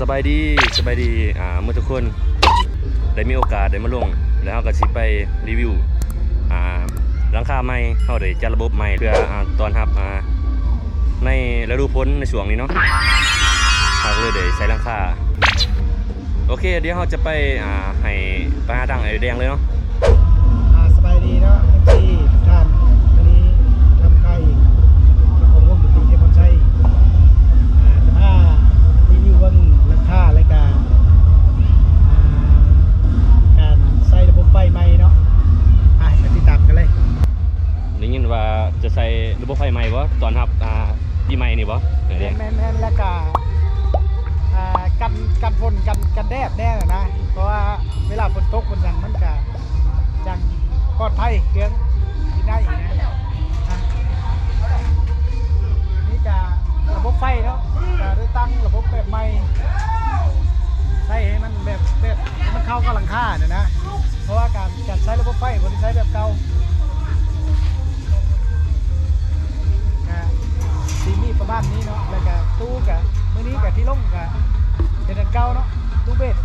บายดีเมื่อทุกคนได้มีโอกาสได้มาลงแล้วเราก็สิไปรีวิวหลังคาใหม่เราได้จัดระบบใหม่เพื่อต้อนรับในฤดูฝนในช่วงนี้เนาะเราก็เลยได้ใส่หลังคาโอเคเดี๋ยวเราจะไปให้ไปหาทางไอ้แดงเลยเนาะสบายดีเนาะที่ทุกท่านวันนี้ทำค่ายผมวงดนตรีเทพชัยจะพารีวิวเรื่องราคารายการใส่ระบบไฟใหม่เนาะไปติดตามกันเลยได้ยินว่าจะใส่ระบบไฟใหม่บ่ตอนรับปีใหม่นี่บ่แดงแม่นแล้วก็กันฝนกันแดดแน่นะเพราะว่าเวลาฝนตกมันมันก็จังปลอดภัยเครื่องกินได้อีกนะนี่จะระบบไฟเนาะจะได้ตั้งระบบแบบใหม่ใช้ให้มันแบบมันเข้ากับหลังคาเนี่ยนะเพราะว่าการใช้ระบบไฟคนที่ใช้แบบเก่าซีมีประมาณนี้เนาะแล้วก็ตู้กับมื้อนี้กับที่ลงกับเป็นอันเก่าเนาะตู้เบส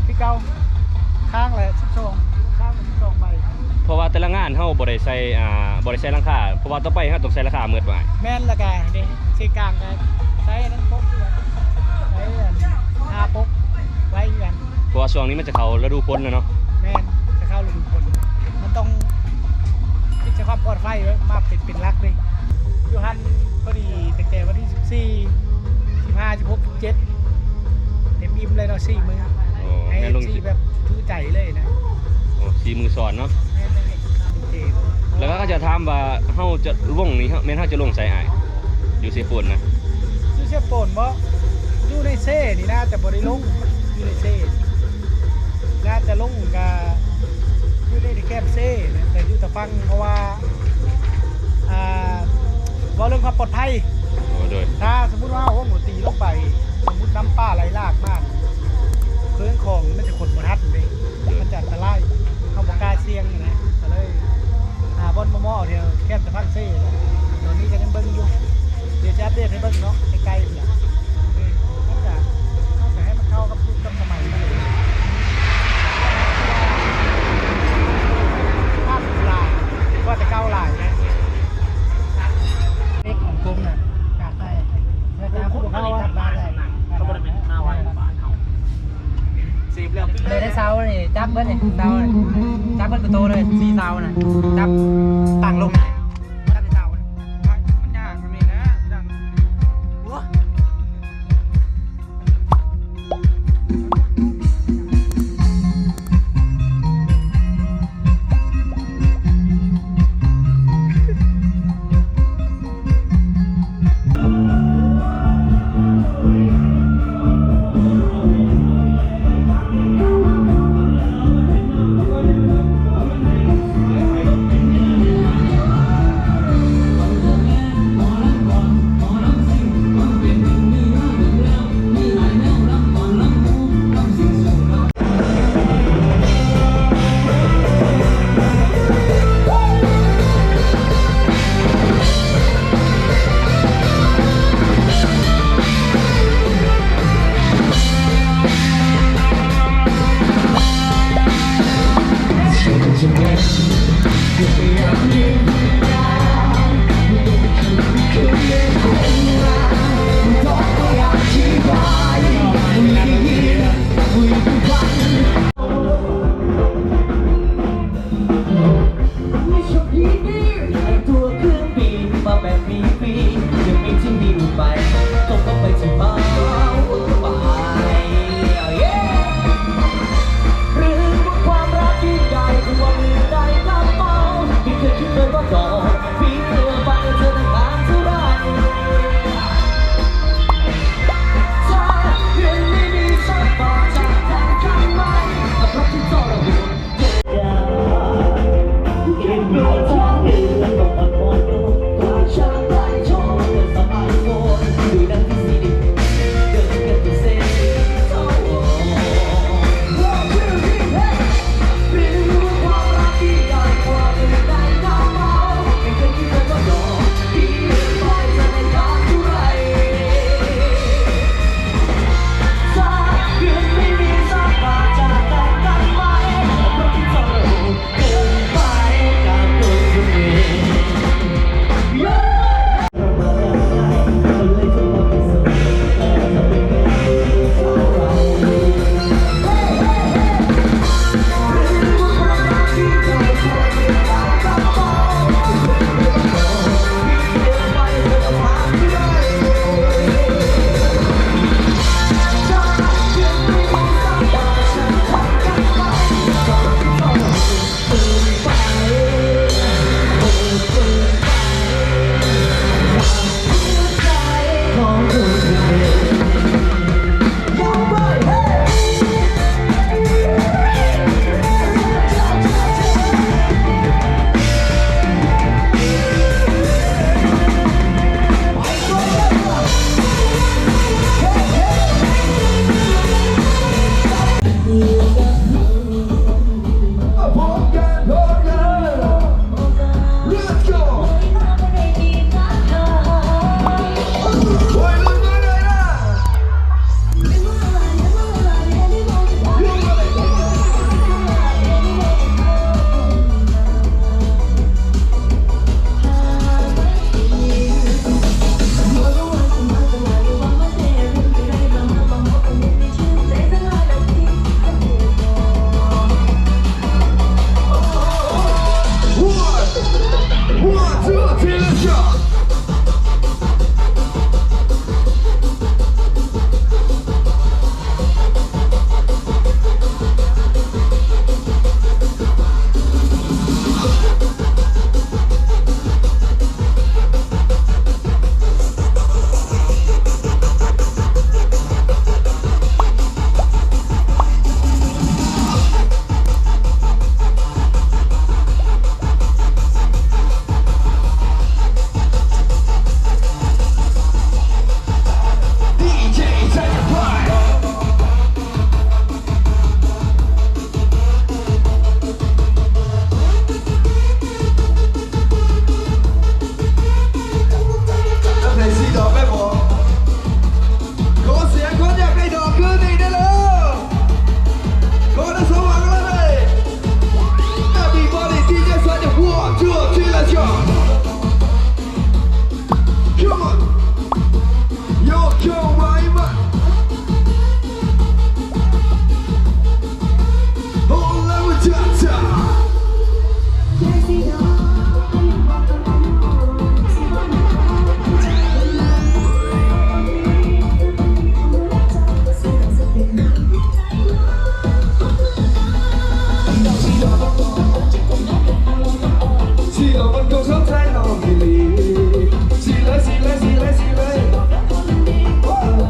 ที่เก่าข้างละ12ข้างละ12ใบเพราะว่าแต่ละงานเฮาบ่ได้ใส่หลังคาเพราะว่าต่อไปเฮาต้องใส่หลังคาหมดไว้แม่นละกันนี่ใส่กลางกันใส่นั้นปกใส่หาปกไว้กันเพราะว่าช่วงนี้มันจะเข้าฤดูฝนแล้วเนาะแม่นจะเข้าฤดูฝนมันต้องคิดจะความปลอดภัยไว้มาเป็นหลักเลยอยู่หันพอดีตั้งแต่วันที่14 15 16 17เต็มอิ่มเลยเนาะ4 มื้อให้4แบบถือใจเลยนะโอ้4 มื้อซ้อนเนาะแล้วก็จะถามว่าเฮาจะวงนี้แม่นเฮาจะลงใส่อ้ายอยู่เซโปนนะอยู่เซโปนบ่อยู่ในเซ่นี่นะแต่บ่ได้ลงอยู่ในเซ่น่าจะลงกับอยู่ในแคบเซ่แต่อยู่ตะฟังเพราะว่าเรื่องความปลอดภัยถ้าสมมุติว่าห้องหนูตีลงไปสมมุติน้ำป่าไหลหลากมากเพื่อนของมันจะขนบรรทัดเลยมันจะอันตรายเข้าบกล้าเสี่ยงนะก็เลยบนมอเดียวแค่ตะพักเซ่ตอนนี้ก็ยังเบิ้งอยู่เดี๋ยวจะอัปเดตให้เบิ้งเนาะใกล้ๆเลยมันจะให้มันเข้ากับยุคกับสมัยมันเลยภาพลายว่าแต่เก้าลายนะเล็กของกรุงน่ะอยากได้แล้วแต่ผู้เข้าว่าได้เขาบริเวณหน้าไว้เลยได้เสาเลยจับเบิ้ลเนี่ยเสาจับเบิ้ลกระโตเลย4 เสาน่ะจับต่างลง